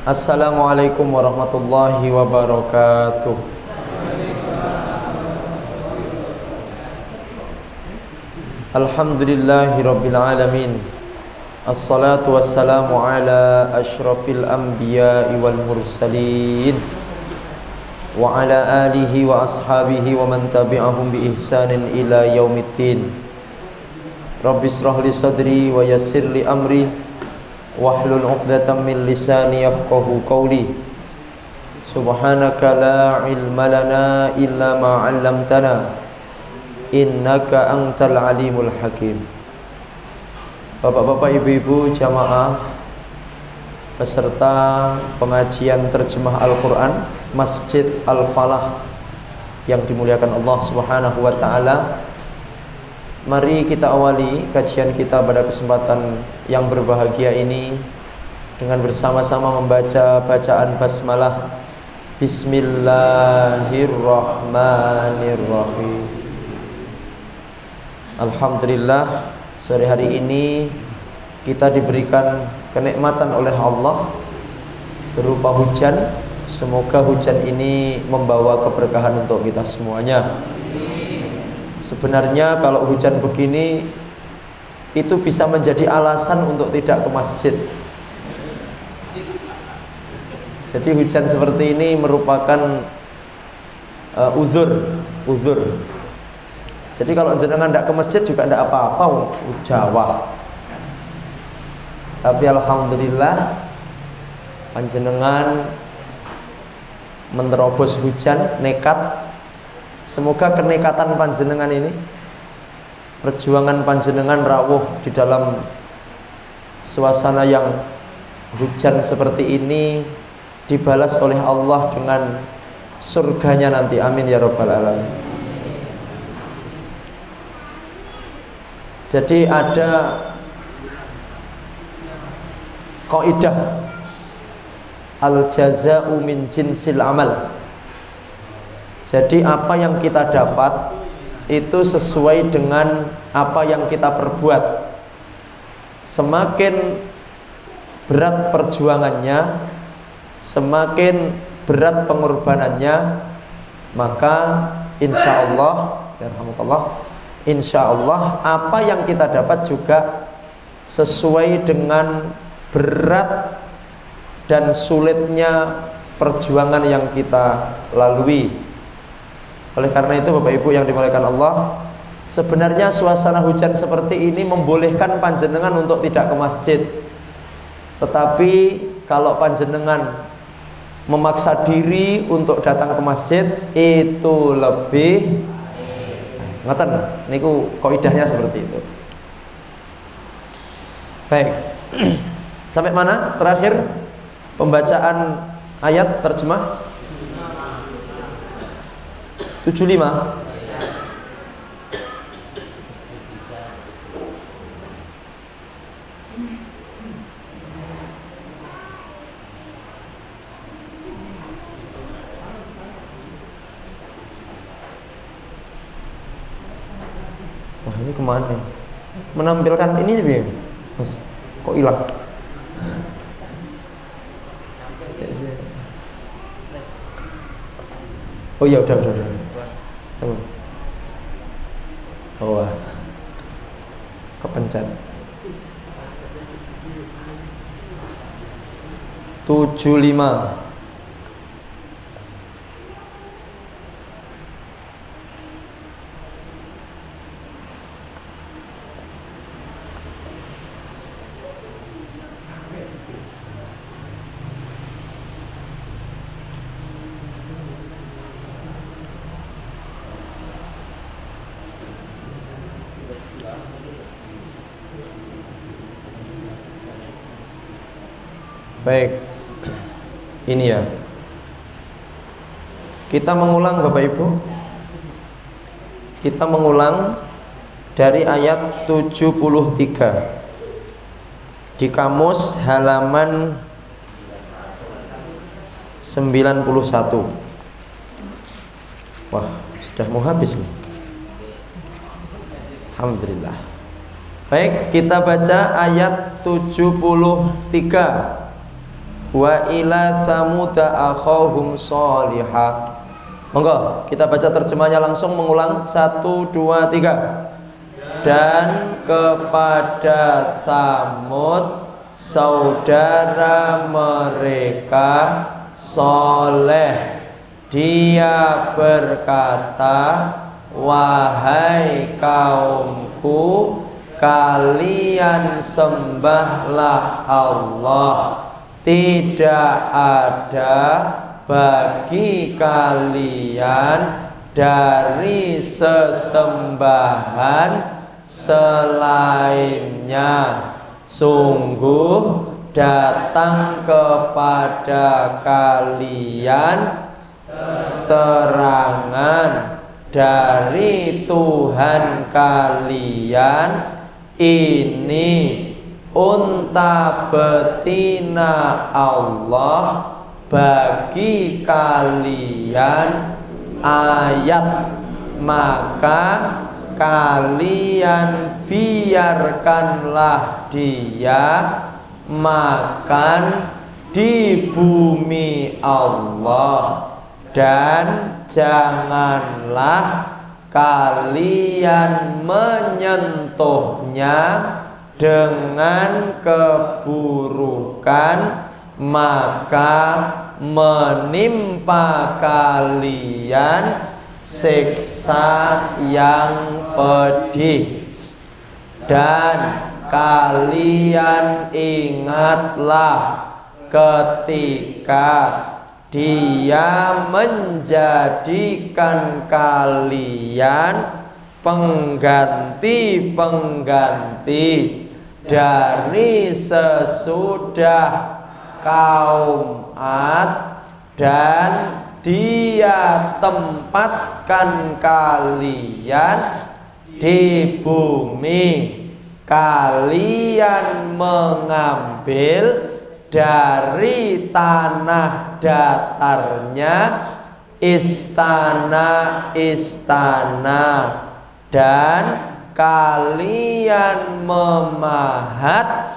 Assalamualaikum warahmatullahi wabarakatuh. Alhamdulillahi rabbil alamin. Assalatu wassalamu ala ashrafil anbiya'i wal mursalin wa ala alihi wa ashabihi wa man tabi'ahum bi ihsanin ila yaumiddin. Rabbi israh li sadri wa yassir li amri wahlul 'uqdatam min lisani yafqahu qawli. Subhanaka la ilma lana illa ma 'allamtana innaka antal alimul hakim. Bapak-bapak, ibu-ibu, jamaah peserta pengajian terjemah Al-Quran Masjid Al-Falah yang dimuliakan Allah Subhanahu wa ta'ala, mari kita awali kajian kita pada kesempatan yang berbahagia ini dengan bersama-sama membaca bacaan basmalah. Bismillahirrahmanirrahim. Alhamdulillah, sore hari ini kita diberikan kenikmatan oleh Allah berupa hujan. Semoga hujan ini membawa keberkahan untuk kita semuanya. Sebenarnya kalau hujan begini itu bisa menjadi alasan untuk tidak ke masjid. Jadi hujan seperti ini merupakan uzur. Jadi kalau jenengan tidak ke masjid juga tidak apa-apa, Jawa. Tapi alhamdulillah panjenengan menerobos hujan nekat. Semoga kenekatan panjenengan ini, perjuangan panjenengan rawuh di dalam suasana yang hujan seperti ini dibalas oleh Allah dengan surganya nanti. Amin ya rabbal alamin. Jadi ada kaidah al-jaza'u min jinsil amal. Jadi apa yang kita dapat itu sesuai dengan apa yang kita perbuat. Semakin berat perjuangannya, semakin berat pengorbanannya, maka insyaallah, insyaallah apa yang kita dapat juga sesuai dengan berat dan sulitnya perjuangan yang kita lalui. Oleh karena itu Bapak Ibu yang dimuliakan Allah, sebenarnya suasana hujan seperti ini membolehkan panjenengan untuk tidak ke masjid. Tetapi kalau panjenengan memaksa diri untuk datang ke masjid, itu lebih ngeten niku kaidahnya seperti itu. Baik. Sampai mana terakhir pembacaan ayat terjemah? 75. Wah, ini kemana? Menampilkan ini nih, Mas. Kok hilang? Oh iya, udah. Oh, kepencet. 75. Baik, ini ya. Kita mengulang Bapak Ibu. Kita mengulang dari ayat 73 di kamus halaman 91. Wah, sudah mau habis nih. Alhamdulillah. Baik, kita baca ayat 73. wa ila thamud akhahum sholihah. Monggo kita baca terjemahnya langsung, mengulang 1, 2, 3. Dan kepada Tsamud saudara mereka Soleh, dia berkata, wahai kaumku, kalian sembahlah Allah, tidak ada bagi kalian dari sesembahan selainnya. Sungguh datang kepada kalian keterangan dari Tuhan kalian, ini unta betina Allah bagi kalian ayat, maka kalian biarkanlah dia makan di bumi Allah, dan janganlah kalian menyentuhnya dengan keburukan, maka menimpa kalian siksa yang pedih. Dan kalian ingatlah ketika dia menjadikan kalian pengganti-pengganti dari sesudah kaum Ad, dan dia tempatkan kalian di bumi. Kalian mengambil dari tanah datarnya istana-istana, dan kalian memahat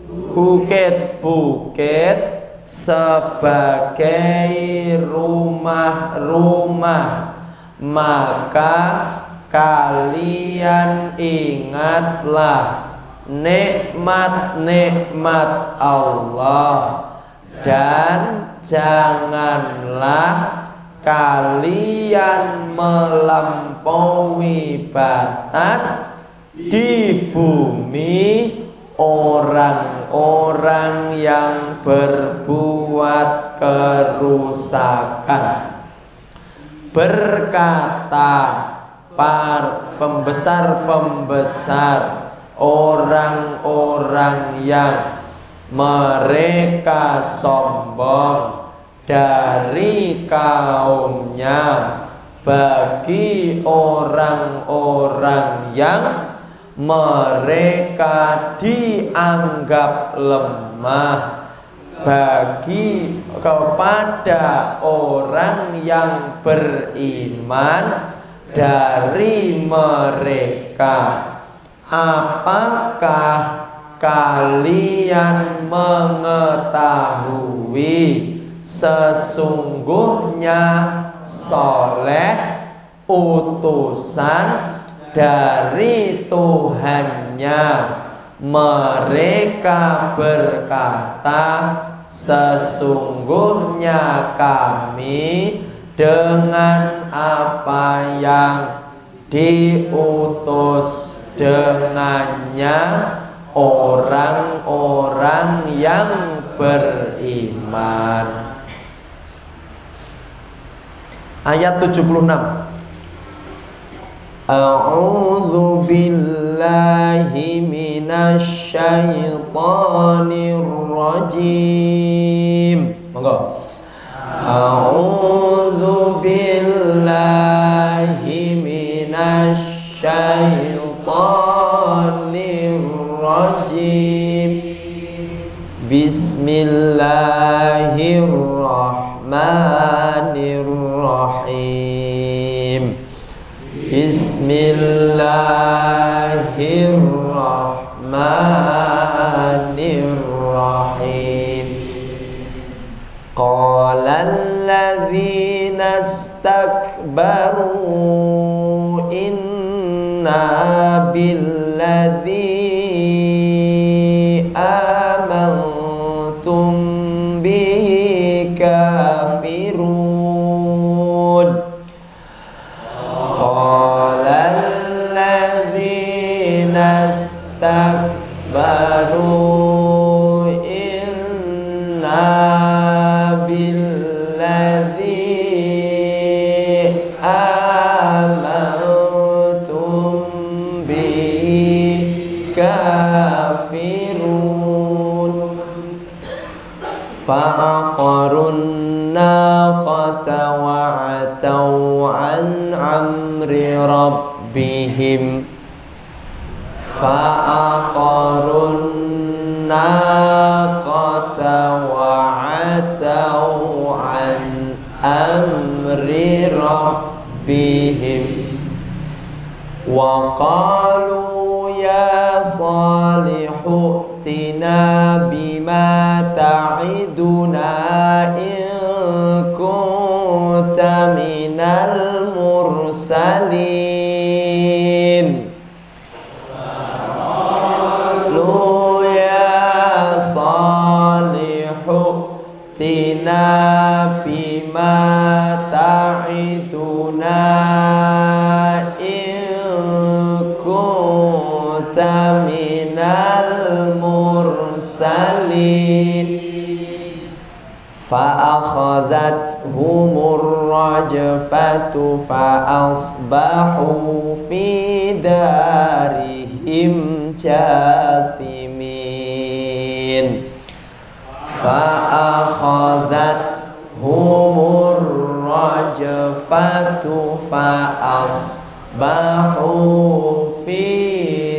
bukit-bukit sebagai rumah-rumah. Maka kalian ingatlah nikmat-nikmat Allah, dan janganlah kalian melampaui batas di bumi orang-orang yang berbuat kerusakan. Berkata pembesar-pembesar, orang-orang yang mereka sombong dari kaumnya, bagi orang-orang yang mereka dianggap lemah, bagi kepada orang yang beriman dari mereka. Apakah kalian mengetahui sesungguhnya Soleh utusan dari Tuhannya? Mereka berkata, sesungguhnya kami dengan apa yang diutus dengannya orang-orang yang beriman. Ayat 76. A'udzu billahi minasy syaithanir rajim. Monggo. A'udzu billahi minasy syaithanir rajim. Bismillahirrahmanirrahim. Bismillahirrahmanirrahim. Qalal ladzina istakbaru inna billadzi amantum bihi kafirun. Qalal ladzina istakbaru fa'aqarun naqata wa'atau an amri rabbihim fa'aqarun naqata wa'atau an amri rabbihim wa qalu ya salihu tina bima ta'iduna in kunta minal mursalin. Lu ya salihu tina bima ta'iduna in kunta minal mursalin. Fa'akhadhathumur rajfatu fa'asbahu fi darihim jathimin. Fa'akhadhathumur rajfatu fa'asbahu fi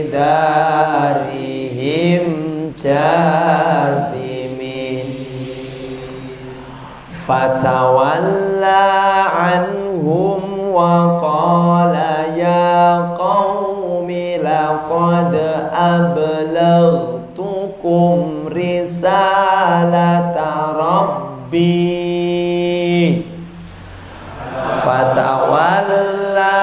darihim jathimin. Fatawalla anhum wa qala ya qaumi laqad ablaghtukum risalata rabbi. Fatawalla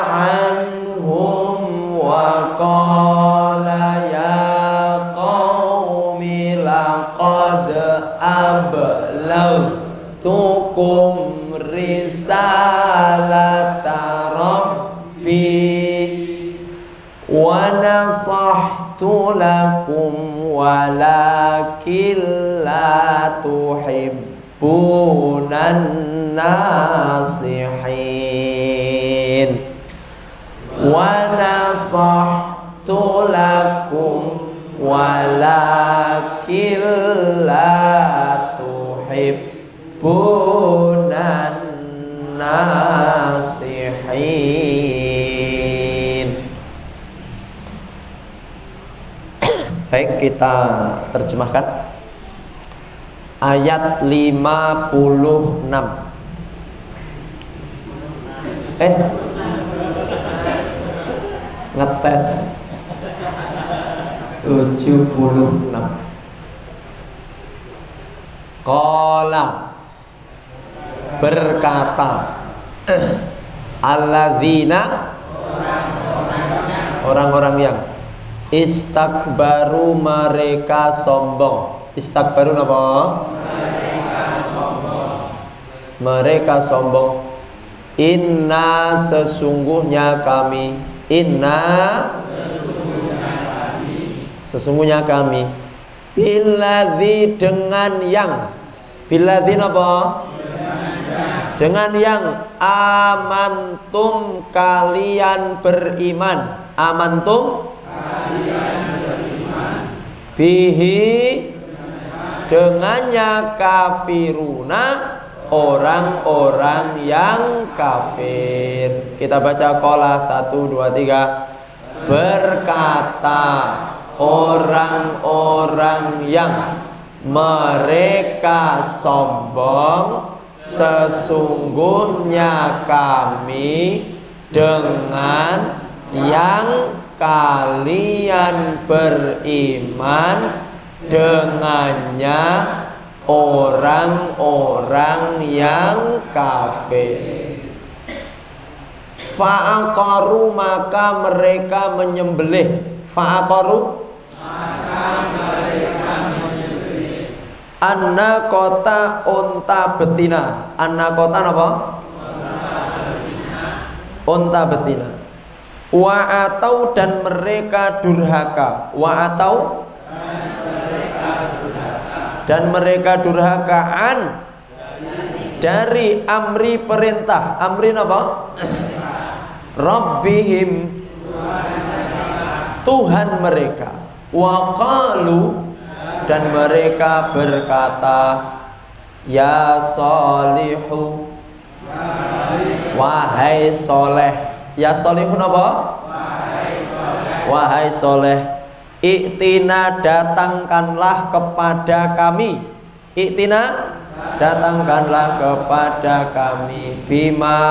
anhum wa qala ya qaumi laqad ablaghtukum risalata rabbi wa nasahtu lakum walakin la tuhibbunan nasihin. Wa nasahtu lakum walakin la tuhibbunan nasihin. Baik, kita terjemahkan ayat 56. Ngetes 76. Qala berkata alladzina orang-orang yang istakbaru mereka sombong. Istakbaru apa? Mereka sombong. Inna sesungguhnya kami. Inna sesungguhnya kami. Billadzi dengan yang. Billadzi apa? Dengan yang amantum kalian beriman. Amantum kalian beriman. Bihi dengannya kafiruna orang-orang yang kafir. Kita baca qala 1 2 3. Berkata orang-orang yang mereka sombong, sesungguhnya kami dengan yang kalian beriman dengannya orang-orang orang yang kafir. Fa'aqaru maka mereka menyembelih. Fa'aqaru An-naqata unta betina. An-naqata apa? Unta betina. Wa atau dan mereka durhaka. Wa atau dan mereka durhaka an dari amri perintah. Amrin apa? Rabbihim Tuhan mereka. Wa qalu dan mereka berkata, ya solihu wahai soleh. Ya solihun apa? Wahai soleh. Iktina datangkanlah kepada kami. Iktina datangkanlah kepada kami. Bima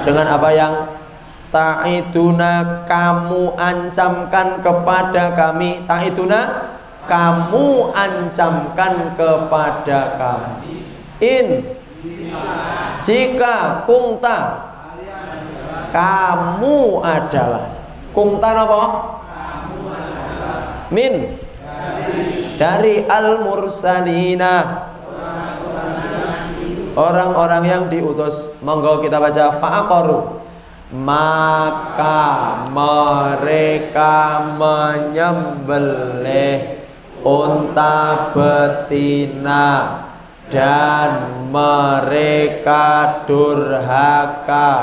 dengan apa yang ta'iduna kamu ancamkan kepada kami. Ta'iduna kamu ancamkan kepada kami. In jika kungta kamu adalah. Kungta apa? Min dari al-mursalina orang-orang yang diutus. Monggo kita baca fa'aqaru maka mereka menyembelih unta betina dan mereka durhaka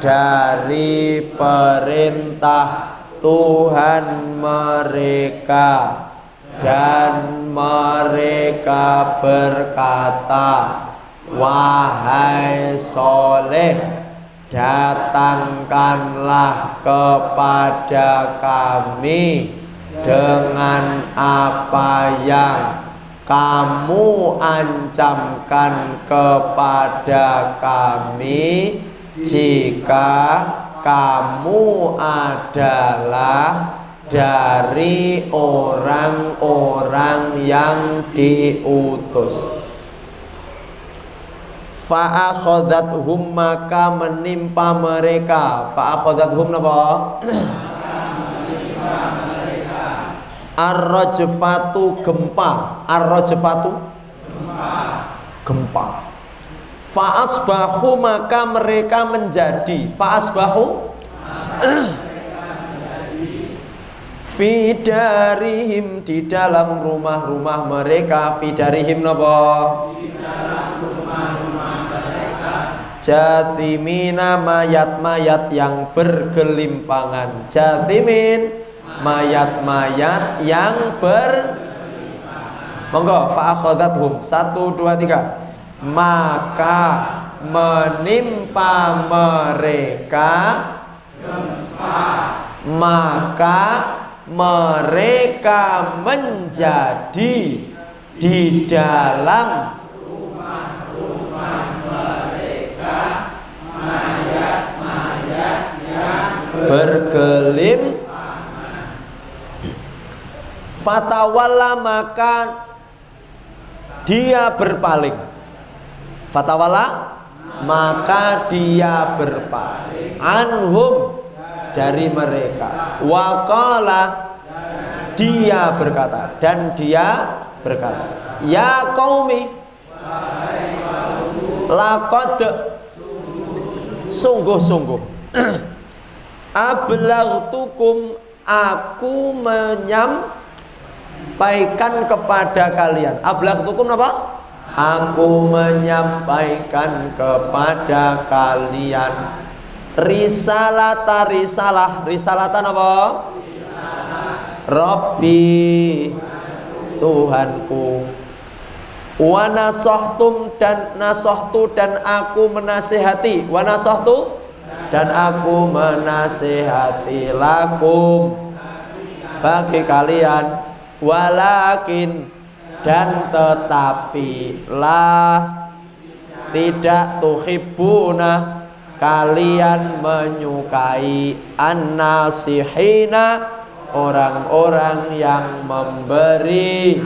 dari perintah Tuhan mereka dan mereka berkata, wahai soleh, datangkanlah kepada kami dengan apa yang kamu ancamkan kepada kami jika kamu adalah dari orang-orang yang diutus. Fa'akhodathum maka menimpa mereka. Fa'akhodathum apa? Ar-rajfatu gempa. Ar-rajfatu gempa. Fa'asbahu maka mereka menjadi. Fa'asbahu fidarihim di dalam rumah-rumah mereka. Fidarihim apa? Jathimina mayat-mayat yang bergelimpangan. Jathimin mayat-mayat yang bergelimpangan. Monggo fa'akhodathum 1, 2, 3. Maka menimpa mereka maka mereka menjadi di dalam bergelim. Fatawalla maka dia berpaling. Fatawalla maka dia berpaling. Anhum dari mereka. Waqala dia berkata dan dia berkata, ya qaumi laqad sungguh-sungguh ablaghtukum aku menyampaikan kepada kalian. Ablaghtukum apa? Aku menyampaikan kepada kalian risalatan apa? Rabbi Tuhanku. Wa nasohtum dan nasohtu dan aku menasihati. Wa nasohtu dan aku menasihati lakum bagi kalian. Walakin dan tetapi lah tidak tuhibbuna kalian menyukai an-nasihina orang-orang yang memberi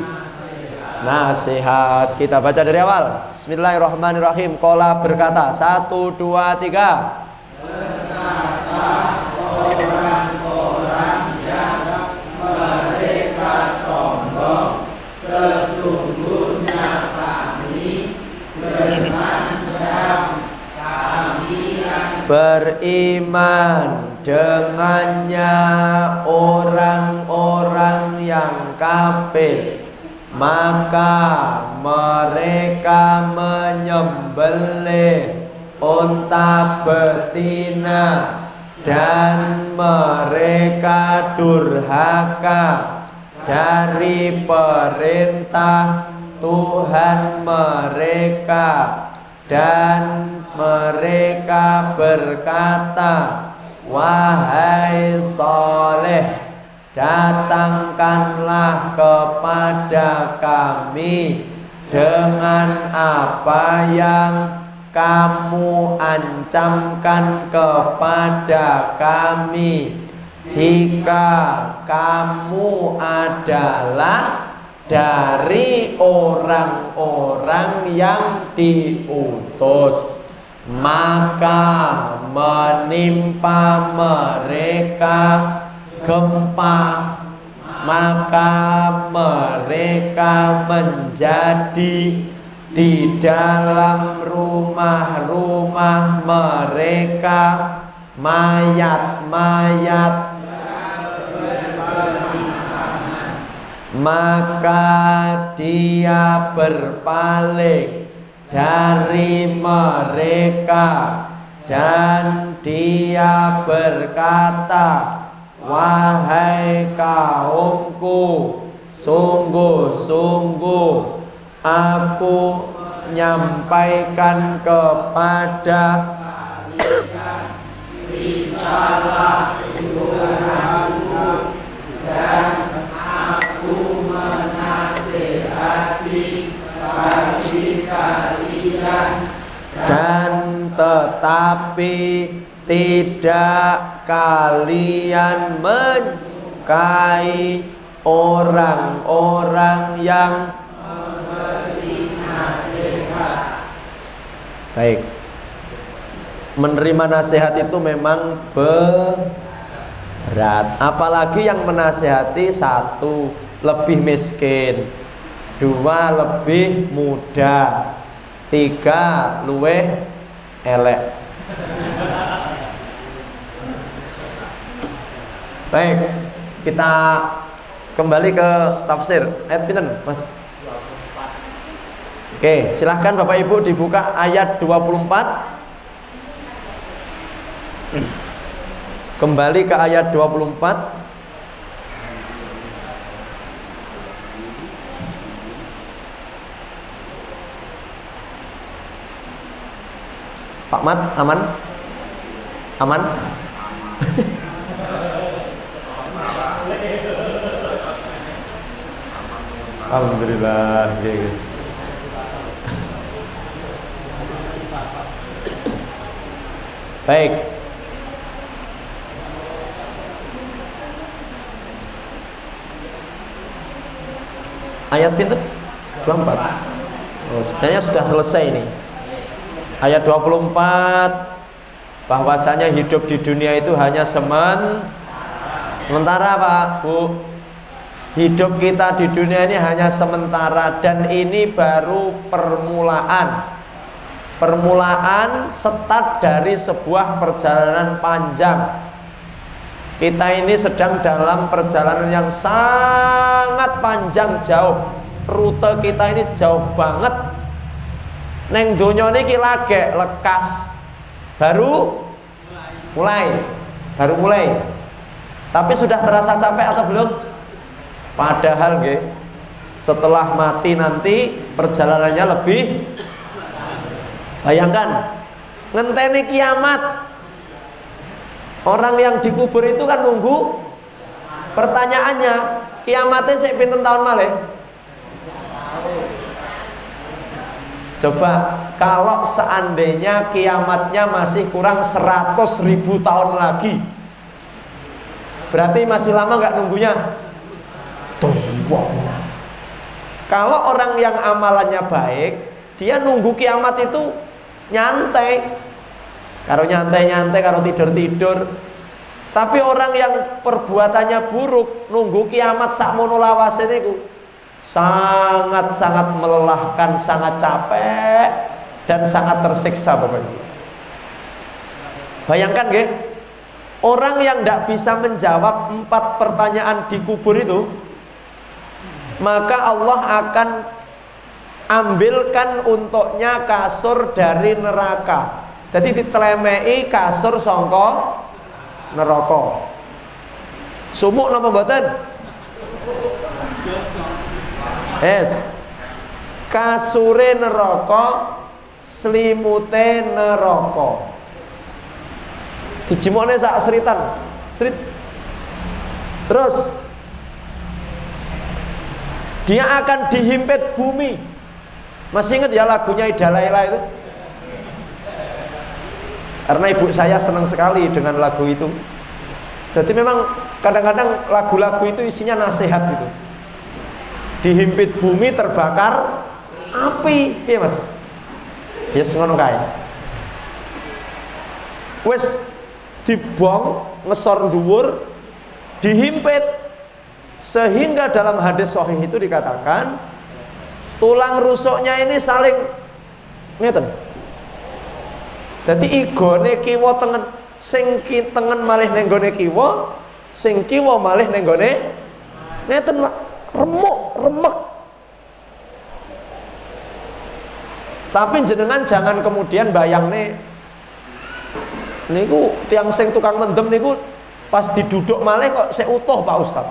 nasihat. Kita baca dari awal. Bismillahirrahmanirrahim. Qala berkata, 1, 2, 3. Berkata orang-orang yang mereka sombong, sesungguhnya kami memandang kami yang beriman dengannya orang-orang yang kafir, maka mereka menyembelih unta betina dan mereka durhaka dari perintah Tuhan mereka, dan mereka berkata, wahai Saleh, datangkanlah kepada kami dengan apa yang kamu ancamkan kepada kami, jika kamu adalah dari orang-orang yang diutus. Maka menimpa mereka gempa, maka mereka menjadi di dalam rumah-rumah mereka mayat-mayat, maka dia berpaling dari mereka dan dia berkata, wahai kaumku, sungguh-sungguh aku menyampaikan kepada risalah Tuhanku, dan aku menasihati bagi kalian, dan tetapi tidak kalian menyukai orang-orang yang memberi nasihat. Baik, menerima nasihat itu memang berat, apalagi yang menasihati 1 lebih miskin, 2 lebih muda, 3 luweh elek. Baik, kita kembali ke tafsir. Ayat pinten, Mas? Oke, silahkan Bapak Ibu dibuka ayat 24. Kembali ke ayat 24. Pak Mat, aman? Aman? Alhamdulillah. Baik. Ayat pintu 24. Oh, sebenarnya sudah selesai ini. Ayat 24, bahwasanya hidup di dunia itu hanya sementara, Pak, Bu. Hidup kita di dunia ini hanya sementara, dan ini baru permulaan start dari sebuah perjalanan panjang. Kita ini sedang dalam perjalanan yang sangat panjang, jauh. Rute kita ini jauh banget. Neng donya niki lagi lekas, baru mulai. Tapi sudah terasa capek atau belum? Padahal nggih, setelah mati nanti perjalanannya lebih. Bayangkan, ngenteni kiamat. Orang yang dikubur itu kan nunggu. Pertanyaannya, kiamatnya sik pinten tahun malih? Coba kalau seandainya kiamatnya masih kurang 100.000 tahun lagi, berarti masih lama nggak nunggunya? Tunggu. Kalau orang yang amalannya baik, dia nunggu kiamat itu nyantai. Karo nyantai-nyantai, karo tidur-tidur. Tapi orang yang perbuatannya buruk, nunggu kiamat sakmono lawase niku sangat-sangat melelahkan, sangat capek dan sangat tersiksa Bapak Ibu. Bayangkan nggih, orang yang tidak bisa menjawab 4 pertanyaan di kubur itu, maka Allah akan ambilkan untuknya kasur dari neraka. Jadi ditelemei kasur sangka neraka. Sumuk napa mboten? Kasure neraka, selimute neraka. Dijimokne sak seritan. Serit. Terus dia akan dihimpit bumi. Masih ingat ya lagunya Ida Laila itu? Karena ibu saya senang sekali dengan lagu itu. Jadi memang kadang-kadang lagu-lagu itu isinya nasihat gitu. Dihimpit bumi, terbakar api, iya mas? Ya ngono kae. Wes dibong, ngesor dhuwur, dihimpit, sehingga dalam hadis sahih itu dikatakan tulang rusuknya ini saling ngeten. Jadi igone kiwa tengen, sing tengen malih ning gone kiwa, sing kiwa malih ning gone ngeten remuk, remek. Tapi jenengan jangan kemudian bayangne niku tiang sing tukang mendem niku pas diduduk malih kok sik utuh Pak Ustaz.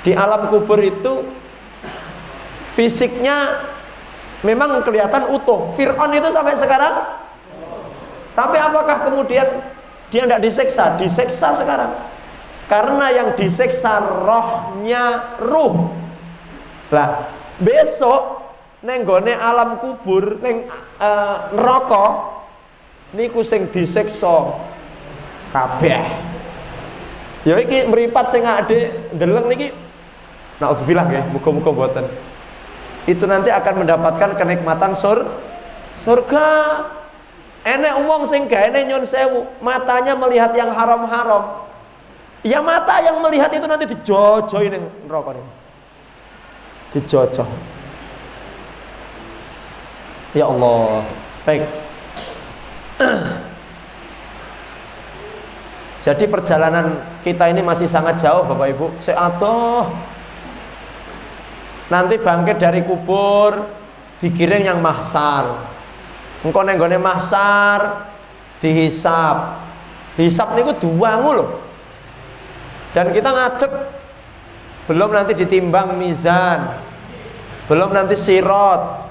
Di alam kubur itu fisiknya memang kelihatan utuh. Fir'aun itu sampai sekarang. Tapi apakah kemudian dia tidak disiksa? Disiksa sekarang. Karena yang disiksa rohnya ruh. Lah, besok nenggone alam kubur neng neraka niku sing disiksa kabeh. Ya iki mripat sing ade ndeleng niki naudzubillah nggih, muga-muga mboten. Itu nanti akan mendapatkan kenikmatan surga. Enek wong sing gaene nyun sewu, matanya melihat yang haram-haram. Ya mata yang melihat itu nanti dijojohi ning neraka niku. Dijojoh. Ya Allah. Baik. Jadi perjalanan kita ini masih sangat jauh Bapak Ibu. Seadoh. Nanti bangkit dari kubur, dikirim yang mahsar. Engko ning gone mahsar dihisab. Hisab niku duwangu lho. Dan kita ngadeg. Belum nanti ditimbang mizan. Belum nanti sirat.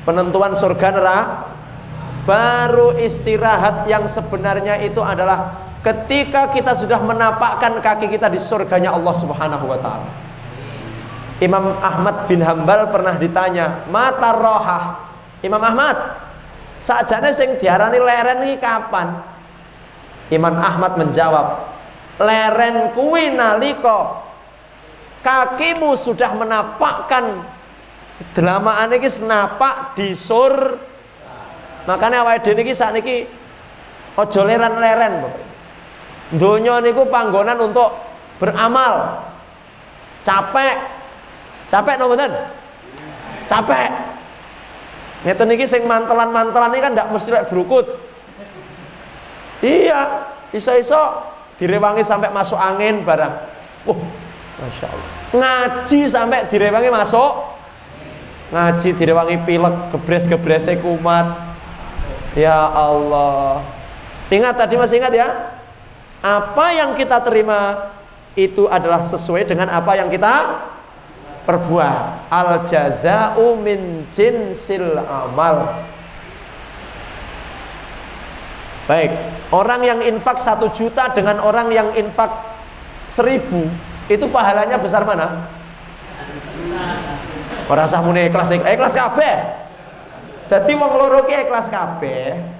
Penentuan surga neraka. Baru istirahat yang sebenarnya itu adalah ketika kita sudah menapakkan kaki kita di surganya Allah Subhanahu wa taala. Imam Ahmad bin Hambal pernah ditanya, "Mata rohah?" Imam Ahmad, sakjane sing diarani leren iki kapan? Imam Ahmad menjawab, "Leren kuwi nalika kakimu sudah menapakkan delamaan iki senapak di sur." Makanya awake dhewe niki sakniki aja leren-leren, Bapak. Donya niku panggonan untuk beramal. Capek no mboten? Capek. Ngeten niki sing mantelan-mantelan iki kan ndak mesti lek brukut. Iya, iso-iso direwangi sampai masuk angin barang. Masya Allah. Ngaji sampai direwangi masuk. Ngaji direwangi pilek, gebres-gebrese kumat. Ya Allah. Ingat tadi masih ingat ya? Apa yang kita terima itu adalah sesuai dengan apa yang kita perbuat. Al jaza'u min jinsil amal. Baik, orang yang infak 1 juta dengan orang yang infak 1000, itu pahalanya besar mana? Ora sah muni ikhlas kabeh. Dadi wong loro ki ikhlas kabeh.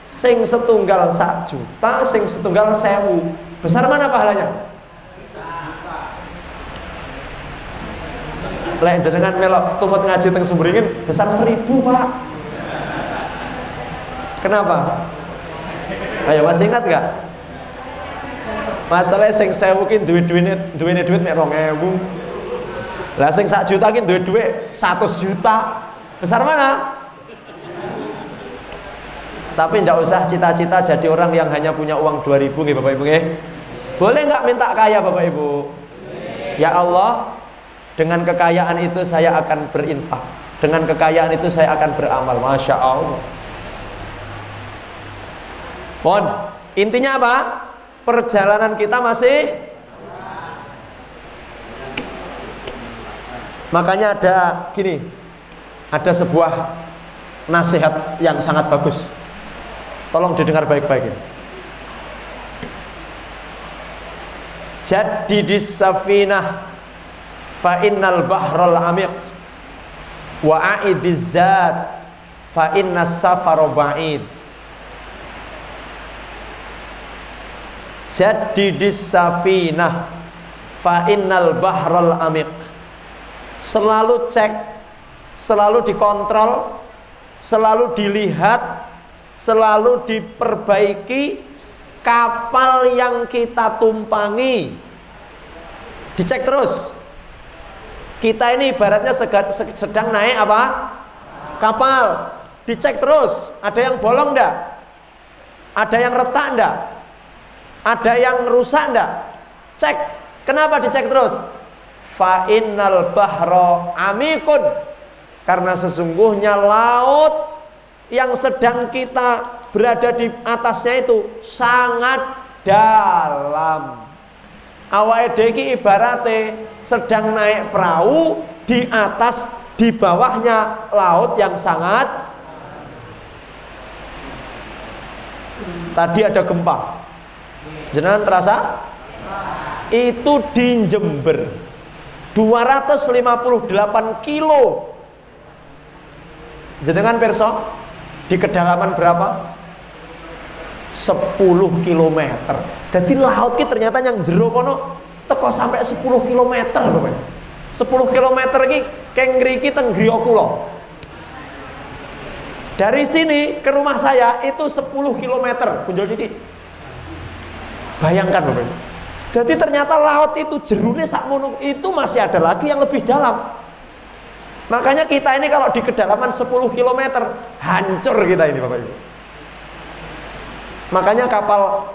Sing setunggal 1 juta, sing setunggal 1000. Besar mana pahalanya? Lek jenengan melok tumut ngaji teng Sumberingin besar 1000, Pak. Kenapa? Ayo masih ingat nggak? Masalahnya sing 1000 ki duwe duit mek 2000. Lah sing 1 juta ki duwe duit 100 juta. Besar mana? Tapi tidak usah cita-cita jadi orang yang hanya punya uang 2000 nggih Bapak Ibu nggih. Boleh nggak minta kaya Bapak Ibu? Ya Allah, dengan kekayaan itu saya akan berinfak. Dengan kekayaan itu saya akan beramal. Masya Allah. Pon, intinya apa? Perjalanan kita masih. Makanya ada gini, ada sebuah nasihat yang sangat bagus. Tolong didengar baik-baik. Jaddidis safinah fa innal bahral amiq wa aidiz zat fa innas safara ba'id. Jaddidis safinah fa innal bahral amiq. Selalu cek, selalu dikontrol, selalu dilihat, selalu diperbaiki kapal yang kita tumpangi. Dicek terus. Kita ini ibaratnya sedang naik apa? Kapal. Dicek terus. Ada yang bolong enggak? Ada yang retak enggak? Ada yang rusak enggak? Cek. Kenapa dicek terus? Fa innal bahra amikun. Karena sesungguhnya laut yang sedang kita berada di atasnya itu sangat dalam. Awake dhewe iki ibarate sedang naik perahu, di atas, di bawahnya laut yang sangat. Tadi ada gempa. Jenengan terasa? Itu di Jember. 258 kilo. Jenengan perso di kedalaman berapa? 10 km. Jadi laut ki ternyata yang jero kono teko sampai 10 km, Bapak. 10 km iki keng ngriki teng griya kula. Dari sini ke rumah saya itu 10 km punjul titik. Bayangkan Bapak. Jadi ternyata laut itu jerune sakmono itu masih ada lagi yang lebih dalam. Makanya kita ini kalau di kedalaman 10 km hancur kita ini Bapak Ibu. Makanya kapal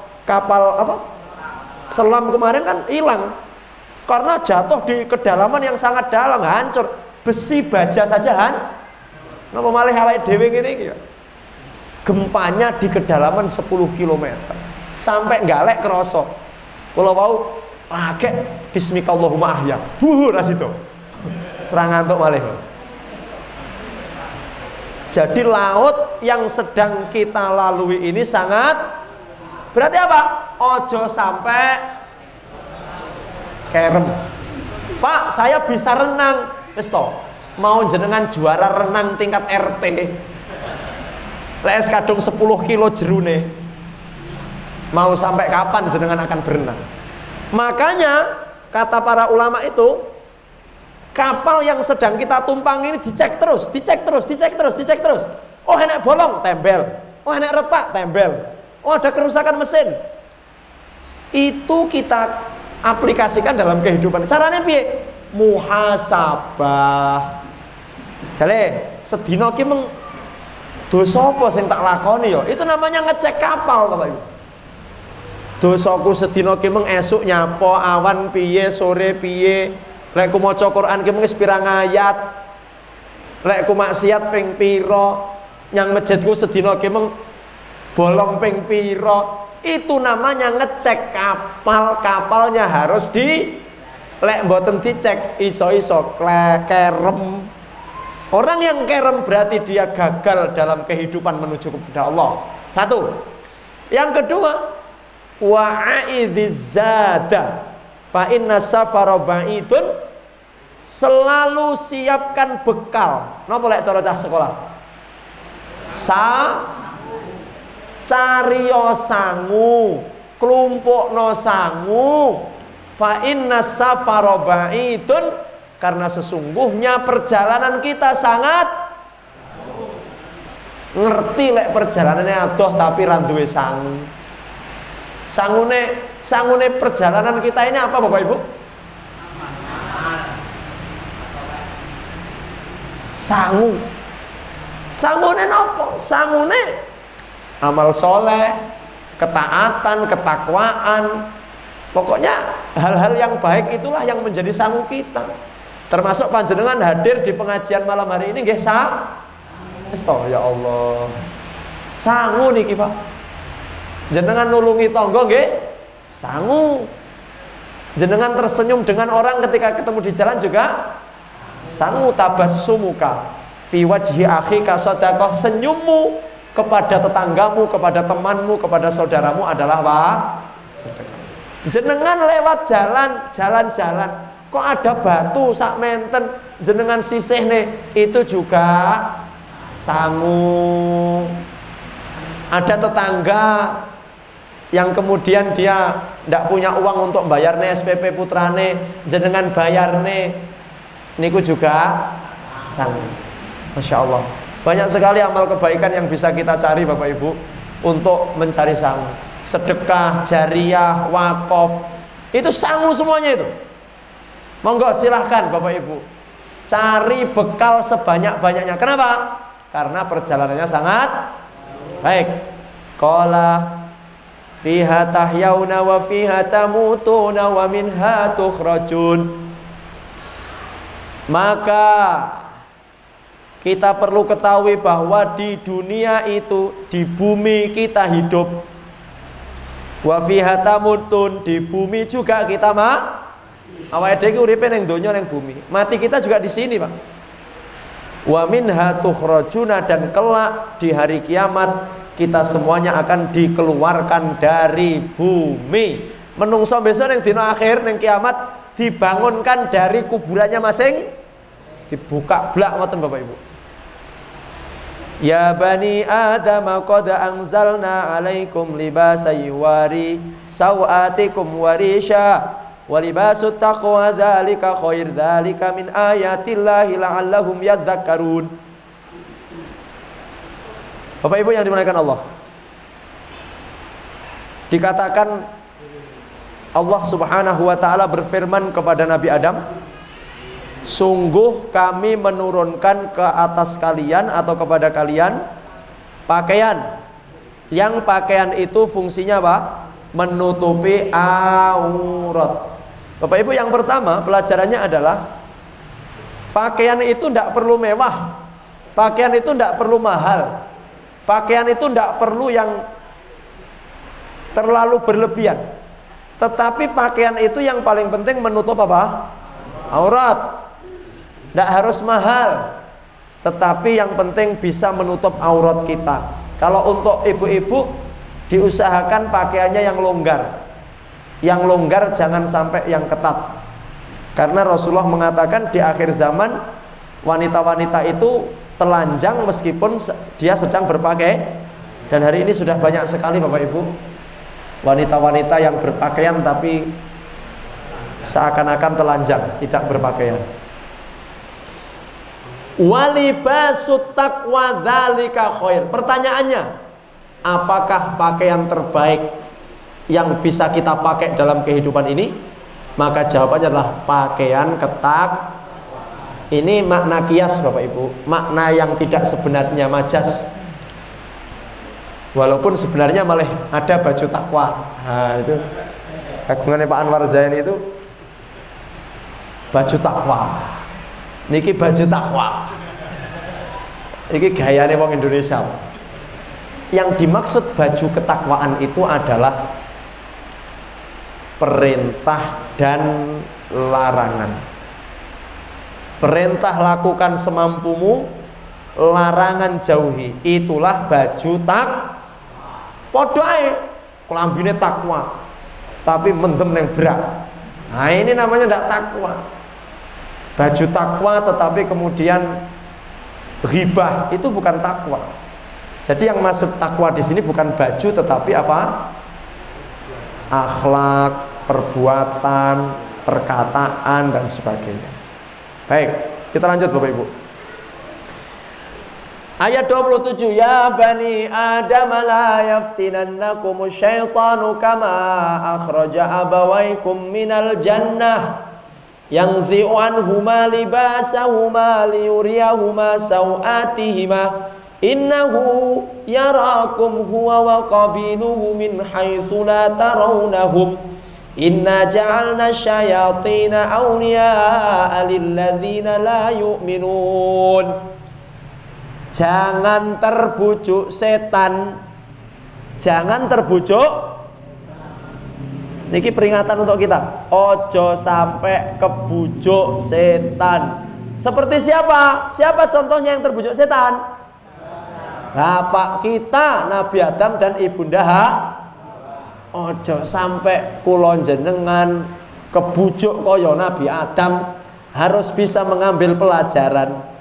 apa? Selam kemarin kan hilang karena jatuh di kedalaman yang sangat dalam, hancur. Besi baja saja napa malih awake dhewe ngene iki ya. Gempanya di kedalaman 10 km. Sampai galek kerasa. Kula wau lagek bismikallahumma ahya. Rasito. Serang ngantuk malih. Jadi laut yang sedang kita lalui ini sangat berarti apa? Ojo sampai kerem. Pak, saya bisa renang. Wis to, mau jenengan juara renang tingkat RT. Les kadung 10 kilo jerune. Mau sampai kapan jenengan akan berenang? Makanya kata para ulama itu, kapal yang sedang kita tumpang ini dicek terus, dicek terus, dicek terus, dicek terus. Oh enak bolong, tempel. Oh enak retak, tempel. Oh ada kerusakan mesin. Itu kita aplikasikan dalam kehidupan. Caranya piye? Muhasabah. Jale, sedina ki meng dosa apa sing tak lakoni ya? Itu namanya ngecek kapal, Bapak Ibu. Dosaku sedina ki meng esuk nyapo, awan piye, sore piye. Lek ku maca Quran ki mung pirang ayat. Lek ku maksiat ping pira, nyang masjidku sedina ki mung bolong ping pira. Itu namanya ngecek kapal. Kapalnya harus di lek mboten dicek iso-iso kerem. Orang yang kerem berarti dia gagal dalam kehidupan menuju kepada Allah. Satu. Yang kedua, wa'idizada fa inna safara ba'idun. Selalu siapkan bekal. Napa lek cara cah sekolah? Cariyo sangu, klumpukno sangu. Fa inna safara ba'idun. Karena sesungguhnya perjalanan kita sangat ngerti lek perjalanannya adoh tapi ra duwe sangu. Sangune perjalanan kita ini apa Bapak Ibu? Sangu. Sangune nopo? Sangune amal soleh, ketaatan, ketakwaan. Pokoknya hal-hal yang baik itulah yang menjadi sangu kita. Termasuk panjenengan hadir di pengajian malam hari ini nggih ya Allah. Sangu niki Pak. Jenengan nulungi tangga nggih sangu. Jenengan tersenyum dengan orang ketika ketemu di jalan juga sangu. Tabassumuka fi wajhi akhika shadaqah. Senyummu kepada tetanggamu, kepada temanmu, kepada saudaramu adalah sedekah. Jenengan lewat jalan-jalan kok ada batu sak menten jenengan sisih nih, itu juga sangu. Ada tetangga yang kemudian dia tidak punya uang untuk bayarnya SPP putrane, jenengan bayarne, niku juga sangu. Masya Allah, banyak sekali amal kebaikan yang bisa kita cari Bapak Ibu untuk mencari sangu. Sedekah, jariyah, wakaf, itu sangu semuanya itu. Monggo silahkan Bapak Ibu cari bekal sebanyak-banyaknya. Kenapa? Karena perjalanannya sangat baik. Qala fiha tahyauna wa fiha tamutuna wa minha tukhrajun. Maka kita perlu ketahui bahwa di dunia itu, di bumi kita hidup, wa fiha tamutun, di bumi juga kita awake dhewe uripe ning donya ning bumi. Mati kita juga di sini, Pak. Wa minha tukhrajuna, dan kelak di hari kiamat kita semuanya akan dikeluarkan dari bumi. Menungso besok ning dina akhir ning kiamat dibangunkan dari kuburannya masing, dibuka blak ngoten Bapak Ibu. Ya bani Adam qad anzalna alaikum libasan yuwari sawatikum warisha wa libasut taqwa dzalika khair dzalika min ayatillahi la'allahum yadhakkarun. Bapak Ibu yang dimuliakan Allah, dikatakan Allah Subhanahu wa taala berfirman kepada Nabi Adam, sungguh kami menurunkan ke atas kalian atau kepada kalian pakaian. Yang pakaian itu fungsinya apa? Menutupi aurat. Bapak Ibu, yang pertama pelajarannya adalah pakaian itu tidak perlu mewah, pakaian itu tidak perlu mahal, pakaian itu tidak perlu yang terlalu berlebihan. Tetapi pakaian itu yang paling penting menutup apa? Aurat. Tidak harus mahal, tetapi yang penting bisa menutup aurat kita. Kalau untuk ibu-ibu diusahakan pakaiannya yang longgar. Yang longgar, jangan sampai yang ketat. Karena Rasulullah mengatakan di akhir zaman wanita-wanita itu telanjang meskipun dia sedang berpakaian. Dan hari ini sudah banyak sekali Bapak Ibu wanita-wanita yang berpakaian tapi seakan-akan telanjang, tidak berpakaian. Walibasut taqwa dzalika khair. Pertanyaannya, apakah pakaian terbaik yang bisa kita pakai dalam kehidupan ini? Maka jawabannya adalah pakaian ketak. Ini makna kias Bapak Ibu, makna yang tidak sebenarnya, majas. Walaupun sebenarnya malah ada baju takwa. Nah, itu kagungannya Pak Anwar Zain itu baju takwa. Niki baju takwa. Niki gayane wong Indonesia. Yang dimaksud baju ketakwaan itu adalah perintah dan larangan. Perintah lakukan semampumu, larangan jauhi. Itulah baju takwa. Padha ae klambine takwa, tapi mendem yang berat. Nah, ini namanya tidak takwa. Baju takwa tetapi kemudian ghibah, itu bukan takwa. Jadi yang masuk takwa di sini bukan baju tetapi apa? Akhlak, perbuatan, perkataan dan sebagainya. Baik, kita lanjut Bapak Ibu. Ayat 27, ya bani Adam la yaftinannakum syaitanu kama akhraja abawaykum minal jannah yanzi'u anhuma libasahuma liyuriyahuma sawatihima innahu yarakum huwa wa qabiluhu min haitsu la tarawnahum inna ja'alna syayatina awliya'a lilladzina la yu'minun. Jangan terbujuk setan. Jangan terbujuk. Niki peringatan untuk kita. Ojo sampai kebujuk setan. Seperti siapa? Siapa contohnya yang terbujuk setan? Bapak kita Nabi Adam dan Ibunda Hawa. Ojo sampai kula jenengan kebujuk kaya Nabi Adam. Harus bisa mengambil pelajaran.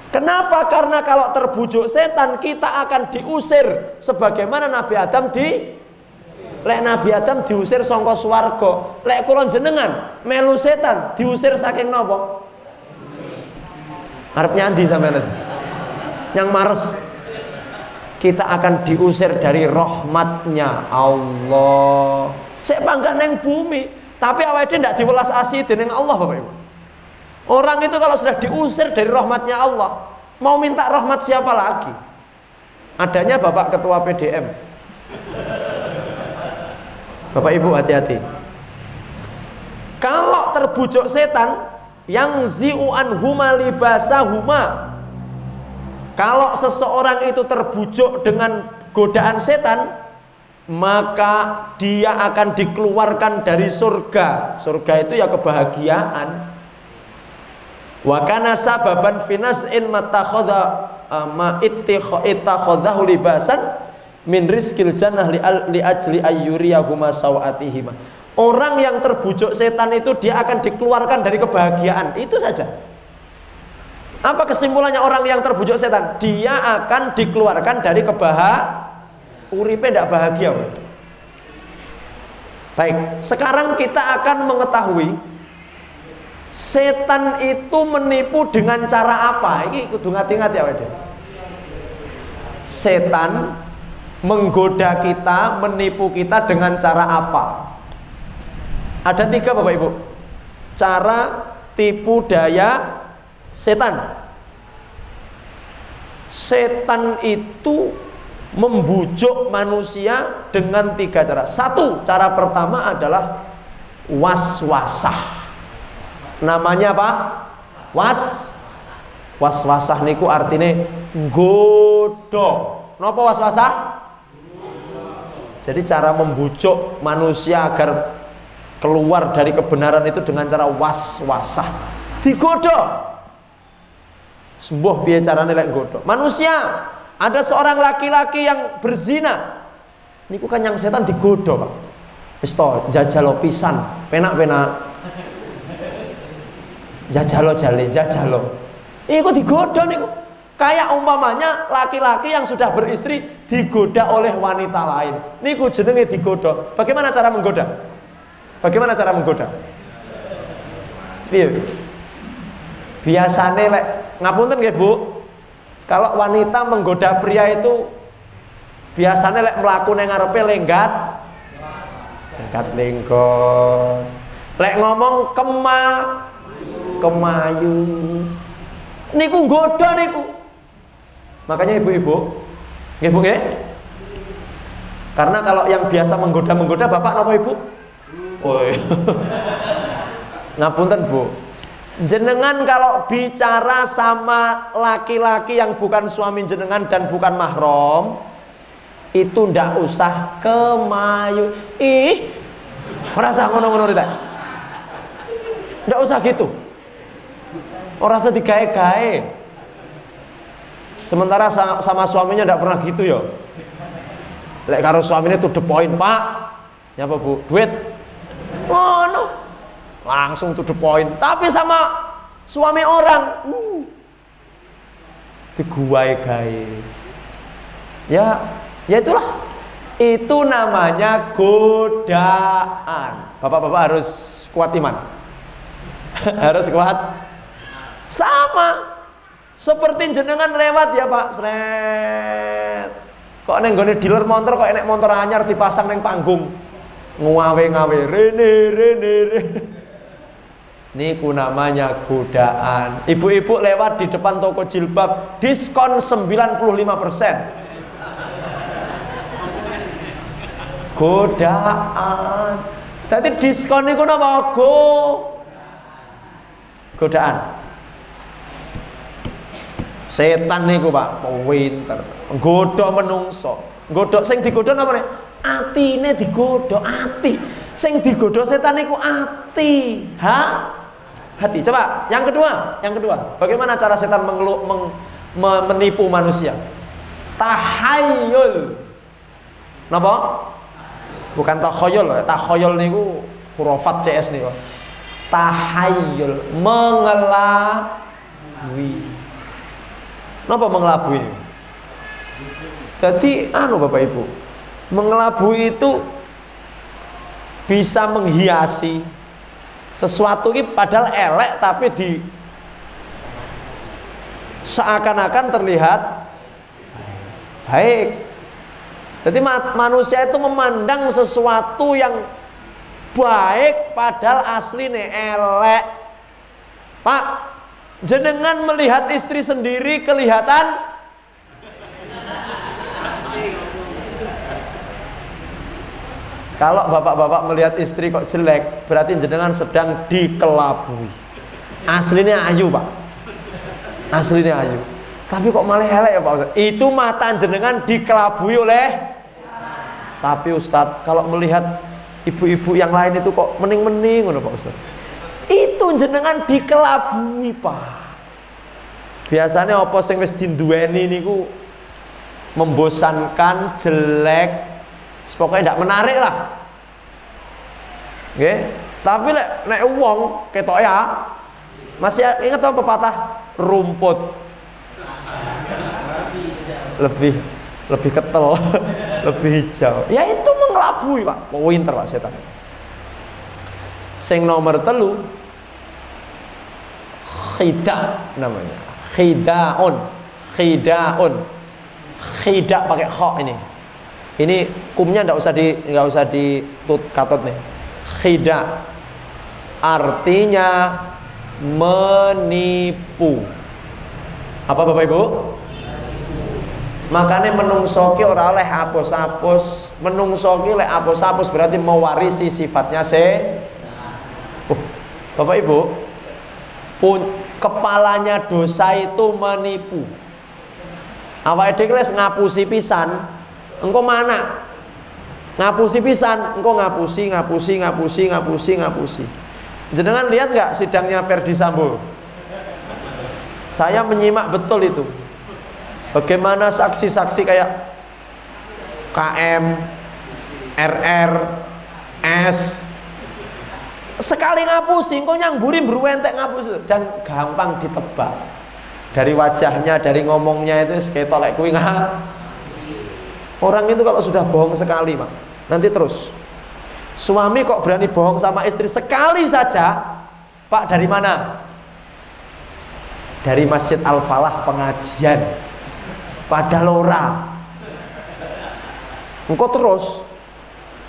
Kenapa? Karena kalau terbujuk setan kita akan diusir sebagaimana Nabi Adam lek Nabi Adam diusir saka swarga. Lek kula jenengan melu setan diusir saking napa? Arep nyandi sampeyan. Yang mares. Kita akan diusir dari rahmatnya Allah. Sik panggah neng bumi, tapi awake dhewe ndak diwelas asih dening Allah Bapak Ibu. Orang itu kalau sudah diusir dari rahmatnya Allah, mau minta rahmat siapa lagi? Adanya Bapak Ketua PDM. Bapak Ibu hati-hati. Kalau terbujuk setan, yang zi'uan huma libasahuma. Kalau seseorang itu terbujuk dengan godaan setan, maka dia akan dikeluarkan dari surga. Surga itu ya kebahagiaan. Wa kana sababan finas'in matakhadha ma ittakhadhahu libasan min rizqil jannah li ajli ayyuriyahuma sawatihima. Orang yang terbujuk setan itu dia akan dikeluarkan dari kebahagiaan. Itu saja. Apa kesimpulannya orang yang terbujuk setan? Dia akan dikeluarkan dari uripe ndak bahagia. Baik, sekarang kita akan mengetahui setan itu menipu dengan cara apa? Ini kudu ngati-ngati ya Wede. Setan menggoda kita, menipu kita dengan cara apa? Ada 3 Bapak Ibu. Cara tipu daya setan. Setan itu membujuk manusia dengan 3 cara. 1, cara pertama adalah waswasah. Namanya apa? Waswasah niku artine nggodha. Napa waswasah? Jadi cara membujuk manusia agar keluar dari kebenaran itu dengan cara waswasah. Digodha. Sembuh piye carane lek nggodha. Manusia, ada seorang laki-laki yang berzina. Niku kan yang setan digodha, Pak. Wis to, jajalo pisan, penak-penak. Jajalo jale, jajalo. Iku digoda niku. Kayak umpamanya laki-laki yang sudah beristri digoda oleh wanita lain. Niku jenenge digoda. Bagaimana cara menggoda? Bagaimana cara menggoda? Piye? Biasane lek ngapunten nggih Bu. Kalau wanita menggoda pria itu biasanya lek mlaku nang ngarepe lenggat lenggot. Lek ngomong kemayu niku nggoda niku. Makanya ibu-ibu nggih Bu nggih, karena kalau yang biasa menggoda bapak napa ibu? Oh ngapunten Bu, jenengan kalau bicara sama laki-laki yang bukan suami jenengan dan bukan mahram itu ndak usah kemayu. Ih merasa ngono-ngono rita, ndak usah gitu. Orang usah digawe-gawe. Sementara sama suaminya tidak pernah gitu ya. Lek karo suaminya to the point, Pak. Nyapa Bu? Duit. Oh no. Langsung to the point. Tapi sama suami orang, diguai-gawe. Ya itulah. Itu namanya godaan. Bapak-bapak harus kuat iman. Harus kuat Sama seperti jenengan lewat ya Pak, sret. Kok neng gone dealer motor kok enek motor anyar dipasang neng panggung. Ngawe-ngawe rene. Niku namanya godaan. Ibu-ibu lewat di depan toko jilbab, diskon 95%. Godaan. Tadi diskon niku napa? Godaan. Setan niku Pak, pinter. Nggodha menungso. Nggodha sing digodha napa nek? Atine digodha, ati. Sing digodha setan niku ati. Hati. Coba yang kedua. Bagaimana cara setan menipu manusia? Tahayyul. Napa? Bukan takhayul. Takhayul niku hurufat CS niku. Tahayyul, mengelabui. Napa mengelabui? Jadi Bapak Ibu, mengelabui itu bisa menghiasi sesuatu ini padahal elek tapi seakan-akan terlihat baik. Jadi manusia itu memandang sesuatu yang baik padahal aslinya elek. Pak, jenengan melihat istri sendiri kelihatan kalau bapak-bapak melihat istri kok jelek, berarti jenengan sedang dikelabui. Aslinya ayu Pak, aslinya ayu, tapi kok malah elek ya Pak Ustadz? Itu mata jenengan dikelabui oleh. Tapi Ustadz, kalau melihat ibu-ibu yang lain itu kok mening-mening ngono Pak Ustadz, itu jenengan dikelabui Pak. Biasanya apa sing wis dinduweni niku membosankan, jelek, pokoknya tidak menarik lah. Oke? Tapi nek wong ketok ya masih ingat apa pepatah rumput lebih ketel, lebih hijau. Ya itu mengelabui Pak. Pinter Pak setan. Sing nomor 3 khida namanya. Khidaun. Khida pakai kha ini. Ini kumnya enggak usah katut nih. Khida artinya menipu. Apa Bapak Ibu? Makanya menungsoki ora oleh hapus-hapus. Menungsoki oleh hapus-hapus berarti mewarisi sifatnya Bapak Ibu, kepalanya dosa itu menipu. Awake dhewe wis ngapusi pisan, engko mana? Ngapusi pisan, engko ngapusi. Jenengan lihat nggak sidangnya Verdi Sambo? Saya menyimak betul itu. Bagaimana saksi-saksi kayak KM, RR, S sekali ngapusi, engko nyamburi bruwentek ngapus dan gampang ditebak. Dari wajahnya, dari ngomongnya itu ketok lek kuwi Orang itu kalau sudah bohong sekali, Pak, nanti terus. Suami kok berani bohong sama istri sekali saja, Pak, dari mana? Dari Masjid Al-Falah pengajian. Padahal ora. Engko terus.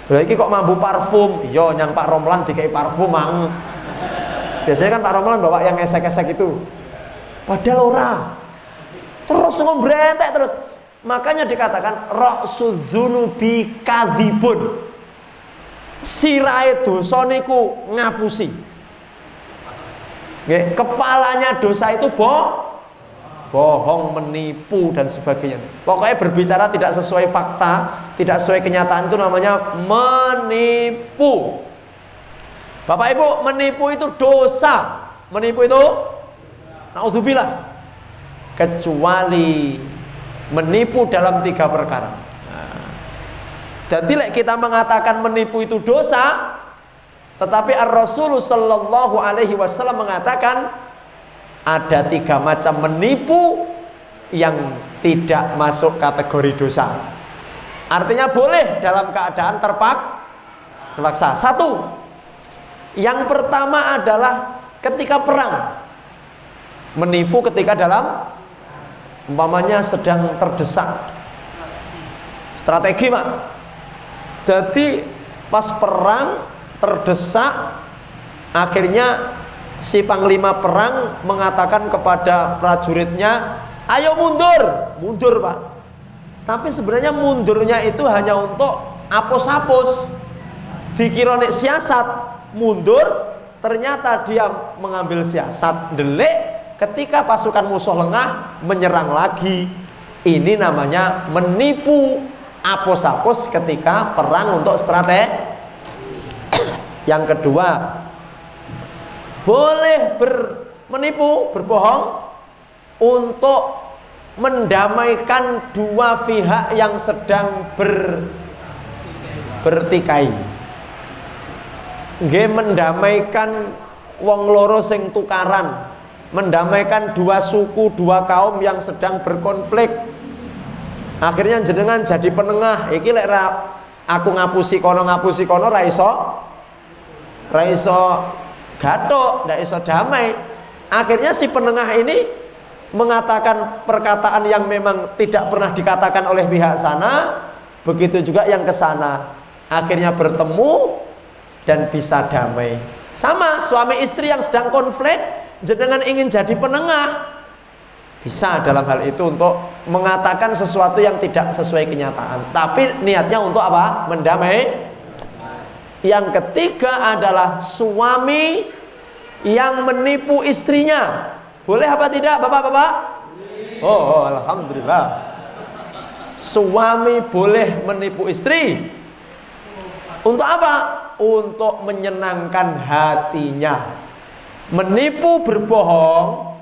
Lah iki kok mambu parfum. Iya, nyang Pak Romlan dikai parfum mang. Biasanya kan Pak Romlan bawa yang esek-esek itu. Padahal ora. Terus ngombrentek terus. Makanya dikatakan ra'sudzunubi kadzibun. Sirahe dosa niku ngapusi. Nggih, kepalanya dosa itu bohong, menipu dan sebagainya. Pokoknya berbicara tidak sesuai fakta, tidak sesuai kenyataan itu namanya menipu. Bapak Ibu, menipu itu dosa. Menipu itu naudzubillah. Kecuali menipu dalam 3 perkara. Jadi kita mengatakan menipu itu dosa, tetapi Ar-Rasul sallallahu alaihi wasallam mengatakan ada 3 macam menipu yang tidak masuk kategori dosa. Artinya boleh dalam keadaan terpaksa. 1. Yang pertama adalah ketika perang. Menipu ketika dalam umpamanya sedang terdesak. Strategi, Pak. Jadi pas perang terdesak, akhirnya si panglima perang mengatakan kepada prajuritnya, ayo mundur. Mundur, Pak. Tapi sebenarnya mundurnya itu hanya untuk apus-apus. Dikira nek siasat, mundur, ternyata dia mengambil siasat, delik. Ketika pasukan musuh lengah, menyerang lagi. Ini namanya menipu, apus-apus ketika perang untuk strategi. Yang kedua, boleh menipu, berbohong untuk mendamaikan dua pihak yang sedang bertikai. Nggih, mendamaikan wong loro sing tukaran, mendamaikan dua suku, dua kaum yang sedang berkonflik. Akhirnya jenengan jadi penengah. Iki lek aku ngapusi kono ra iso gathuk, ndak iso damai. Akhirnya si penengah ini mengatakan perkataan yang memang tidak pernah dikatakan oleh pihak sana, begitu juga yang ke sana. Akhirnya bertemu dan bisa damai. Sama suami istri yang sedang konflik, jenengan ingin jadi penengah, bisa dalam hal itu untuk mengatakan sesuatu yang tidak sesuai kenyataan, tapi niatnya untuk apa? Mendamai. Yang ketiga adalah suami yang menipu istrinya. Boleh apa tidak, bapak-bapak? Oh, alhamdulillah. Suami boleh menipu istri. Untuk apa? Untuk menyenangkan hatinya. Menipu, berbohong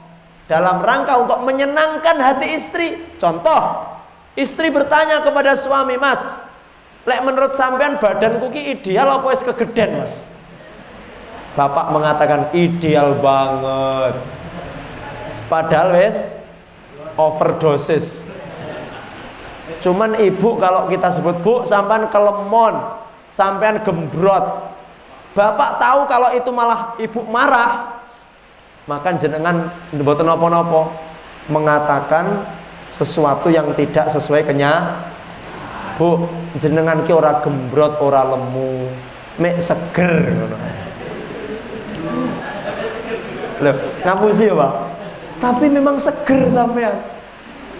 dalam rangka untuk menyenangkan hati istri. Contoh, istri bertanya kepada suami, Mas, lek menurut sampean badanku ki ideal apa wis kegeden, Mas? Bapak mengatakan ideal banget, padahal wis overdosis. Cuman ibu kalau kita sebut, Bu, sampean kelemon, sampean gembrot, bapak tahu kalau itu malah ibu marah, maka jenengan mboten napa-napa mengatakan sesuatu yang tidak sesuai kenyataan. Bu, jenengan ki ora gembrot, ora lemu, mek seger ngono. Loh, ngapusi ya, Pak? Tapi memang seger sampean.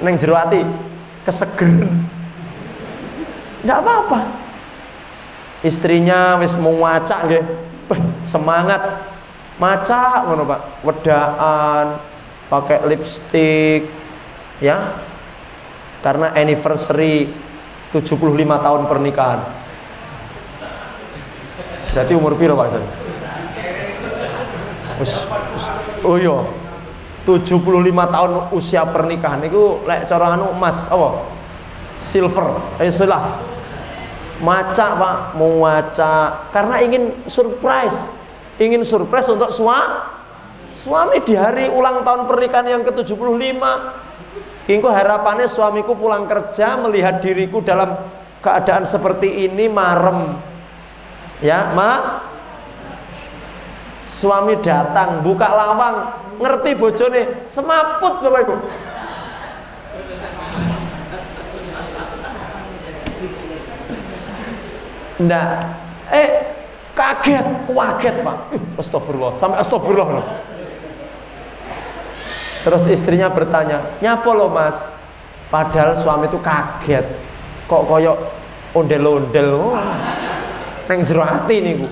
Neng jero ati keseger. Ndak apa-apa. Istrinya wis mau macak nggih. Semangat. Macak ngono, Pak. Wedaan, pakai lipstik, ya. Karena anniversary 75 tahun pernikahan. Berarti umur piro, Pak? Oh iya, 75 tahun usia pernikahan itu lek cara anu emas apa? Silver. Istilah. Macak, Pak, mau macak karena ingin surprise. Ingin surprise untuk suami di hari ulang tahun pernikahan yang ke-75. Kingko harapannya suamiku pulang kerja melihat diriku dalam keadaan seperti ini, marem. Ya, suami datang, buka lawang, ngerti bojone, semaput Bapak Ibu. Nah, kaget, Pak. Astagfirullah, sampai astagfirullah. Terus istrinya bertanya, "Nyapa lo, Mas?" Padahal suami itu kaget. Kok koyok ondel-ondel. Neng jero ati niku.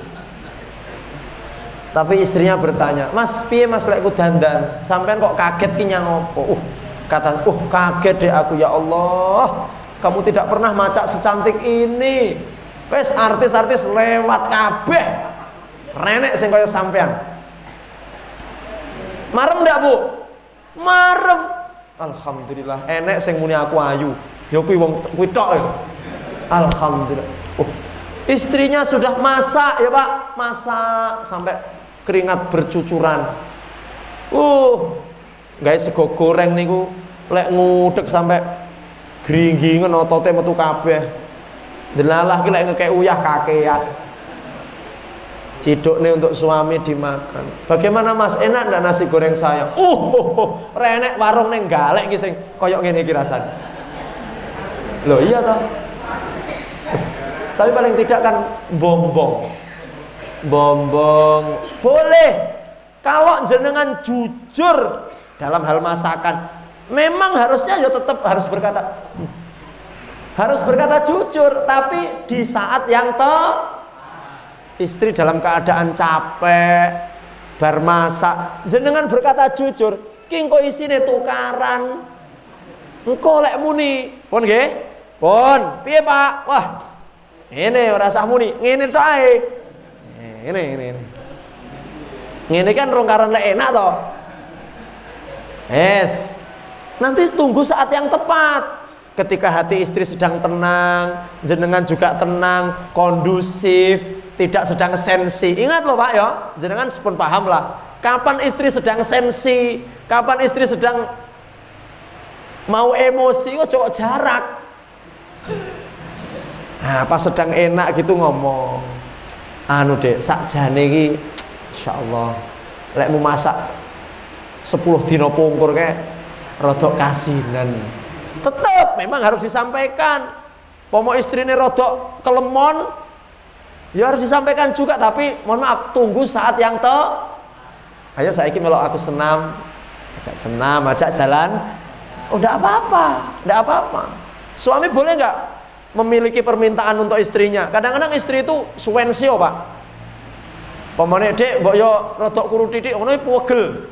Tapi istrinya bertanya, "Mas, piye Mas lek ku dandan? Sampean kok kaget ki nyang opo?" Kata, kaget deh aku, ya Allah. Kamu tidak pernah macak secantik ini. Wes artis-artis lewat kabeh. Renek sing kaya sampean. Marem ndak, Bu? Marem. Alhamdulillah, enek sing muni aku ayu. Ya kuwi wong kuwi tok. Alhamdulillah. Istrinya sudah masak ya, Pak. Masak sampai keringat bercucuran. Gawe sego goreng niku lek ngudeg sampai gringgingen otote metu kabeh. Delalah ki lek ngekek uyah kakean. Ciduk nih untuk suami dimakan. Bagaimana Mas, enak ndak nasi goreng saya? Renek warung neng galek iki sing koyok ngene iki rasane. Loh iya toh. Tapi paling tidak kan bombong boleh kalau jenengan jujur dalam hal masakan. Memang harusnya ya tetap harus berkata jujur, tapi di saat yang istri dalam keadaan capek bar masak, jenengan berkata jujur, ki engko isine tukaran, engko lek muni pun nggih pun piye Pak, wah ini ora sah muni ngene tok ae, ngene kan rong karan lek enak toh. Nanti tunggu saat yang tepat. Ketika hati istri sedang tenang, jenengan juga tenang, kondusif, tidak sedang sensi. Ingat loh Pak ya, jenengan pun paham lah. Kapan istri sedang sensi, kapan istri sedang mau emosi, kok jarak. Nah, pas sedang enak gitu ngomong, anu dek, sakjane iki insyaallah lek mau masak 10 dino pungkur kayak rodok kasinan. Tetap memang harus disampaikan. Pomo istrine rodok kelemon, ya harus disampaikan juga, tapi mohon maaf, tunggu saat yang ayo saiki melok aku senam, ajak jalan. Oh, enggak apa-apa. Suami boleh nggak memiliki permintaan untuk istrinya? Kadang-kadang istri itu suwensio, Pak. Pomone dek, mbok yo rodok kuru titik ngono iki pegel.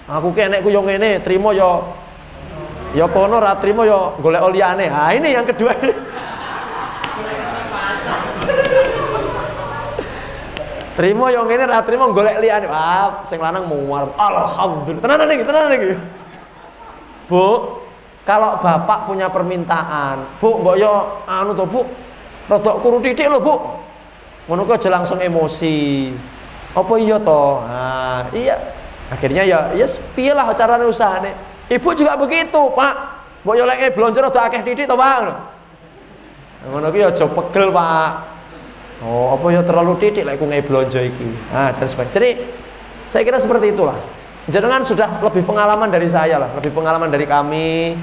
Aku ki enekku yo ngene, trimo yo kono, ra trimo yo golek liyane. Ah, ini yang kedua. Trimo yo ngene, ra trimo golek liyane. Ah, sing lanang muar. Alhamdulillah. Tenanan iki. Bu, kalau bapak punya permintaan, Bu, mbok yo anu to, Bu. Rodok kuru titik lho, Bu. Ngono kok aja langsung emosi. Apa iya to? Nah, iya. Akhirnya ya piye lah carane usahane. Ibu juga begitu, Pak. Mbok yo lek blonjo rada akeh titik to, Pak. Ngono ki aja pegel, Pak. Oh, apa ya terlalu titik lek ku blonjo iki. Nah, dan sebagainya. Jadi saya kira seperti itulah. Jenengan sudah lebih pengalaman dari saya lah, lebih pengalaman dari kami.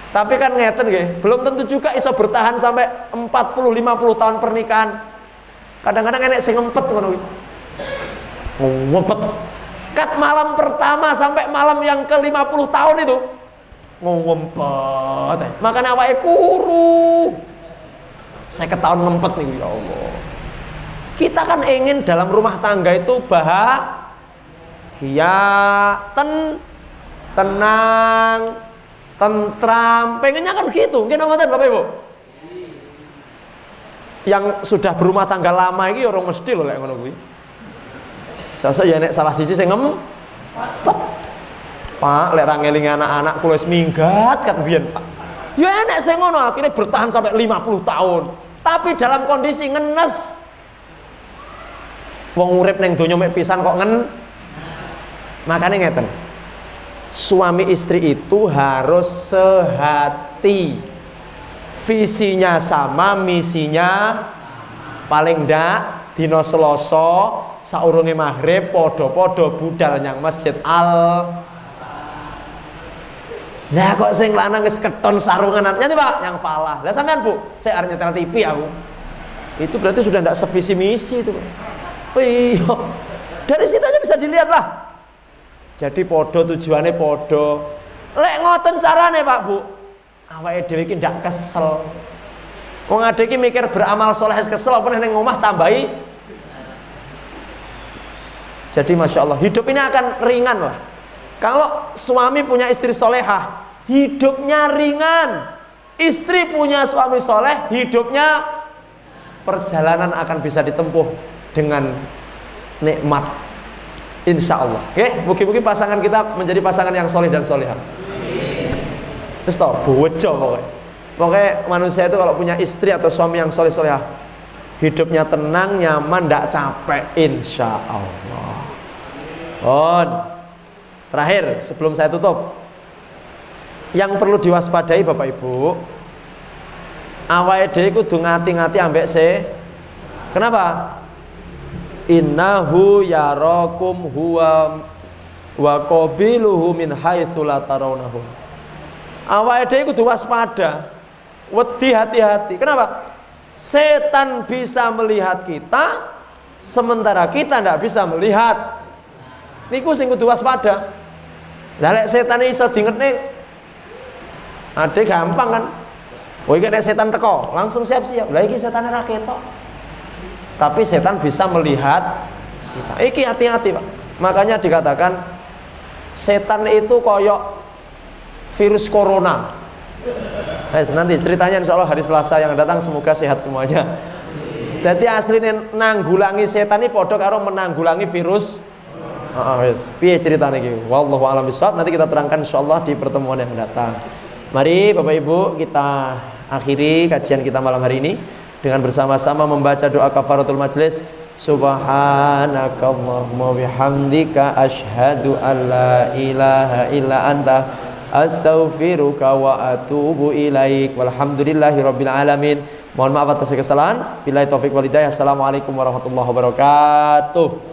Tapi kan ngeten nggih, belum tentu juga iso bertahan sampai 40 50 tahun pernikahan. Kadang-kadang enek sing ngempet ngono kuwi. Ngempet. Kat malam pertama sampai malam yang ke-50 tahun itu ngempet. Makanya awake kuru. Saya ketahuan ngempet nih, ya Allah. Kita kan ingin dalam rumah tangga itu bahagia, tenang, tentram. Pengennya kan begitu. Mungkin ngoten Bapak Ibu. Yang sudah berumah tangga lama iki orang mesti lho lek ngono kuwi. Sasa ya nek salah siji sing Pak, lek ra ngelingi anak-anak kula wis minggat kat biyen, Pak. Ya enek sing ngono akhirnya bertahan sampai 50 tahun. Tapi dalam kondisi ngenes. Wong urip ning donya mek pisan kok Makanya ngeten. Suami istri itu harus sehati. Visinya sama, misinya paling ndak dina Selasa saurunge maghrib podo-podo budal nyang masjid Nah kok sing lanang wis keton sarungan nyanyi Pak yang palah. Lah sampean Bu, saya arep nyetel TV aku. Itu berarti sudah ndak sevisi misi itu. Iya. Dari situ aja bisa dilihat lah. Jadi podo tujuannya podo. Lek ngoten carane Pak Bu. Awake dhewe iki ndak kesel. Wong ade iki mikir beramal soleh kesel apa ning omah tambahi. Jadi Masya Allah, hidup ini akan ringan lah. Kalau suami punya istri solehah, hidupnya ringan. Istri punya suami soleh, hidupnya perjalanan akan bisa ditempuh dengan nikmat. Insya Allah. Oke, mungkin pasangan kita menjadi pasangan yang soleh dan solehah. Terus tau, bojo pokoknya. Pokoknya manusia itu kalau punya istri atau suami yang soleh-solehah, hidupnya tenang, nyaman, tidak capek. Insya Allah. Terakhir sebelum saya tutup, yang perlu diwaspadai Bapak Ibu, awake dhewe kudu ngati-ngati ambek kenapa? innahu yarakum huwa wa qabiluhu min haitsu la tarawnahum. Awake dhewe kudu waspada, wedi, hati-hati. Kenapa? Setan bisa melihat kita sementara kita tidak bisa melihat. Niku sing kudu waspada. Lah lek setan iso dingetne ade gampang kan. Oh iki nek setan teko, langsung siap-siap. Lah iki setane ra ketok. Tapi setan bisa melihat kita. Iki hati-hati, Pak. Makanya dikatakan setan itu koyok virus corona. Nanti ceritanya insya Allah hari Selasa yang datang, semoga sehat semuanya. Jadi aslinya nanggulangi setan ini podo karo menanggulangi virus. Piye ceritanya iki? Wallahu a'lam bishawab. Nanti kita terangkan insya Allah di pertemuan yang datang. Mari Bapak Ibu kita akhiri kajian kita malam hari ini dengan bersama-sama membaca doa kafaratul majlis. Subhanakallahumma bihamdika asyhadu an la ilaha illa anta astaghfiruka wa atubu ilaik. Walhamdulillahirabbil alamin. Mohon maaf atas kesalahan. Billahi taufik wal hidayah. Assalamualaikum warahmatullahi wabarakatuh.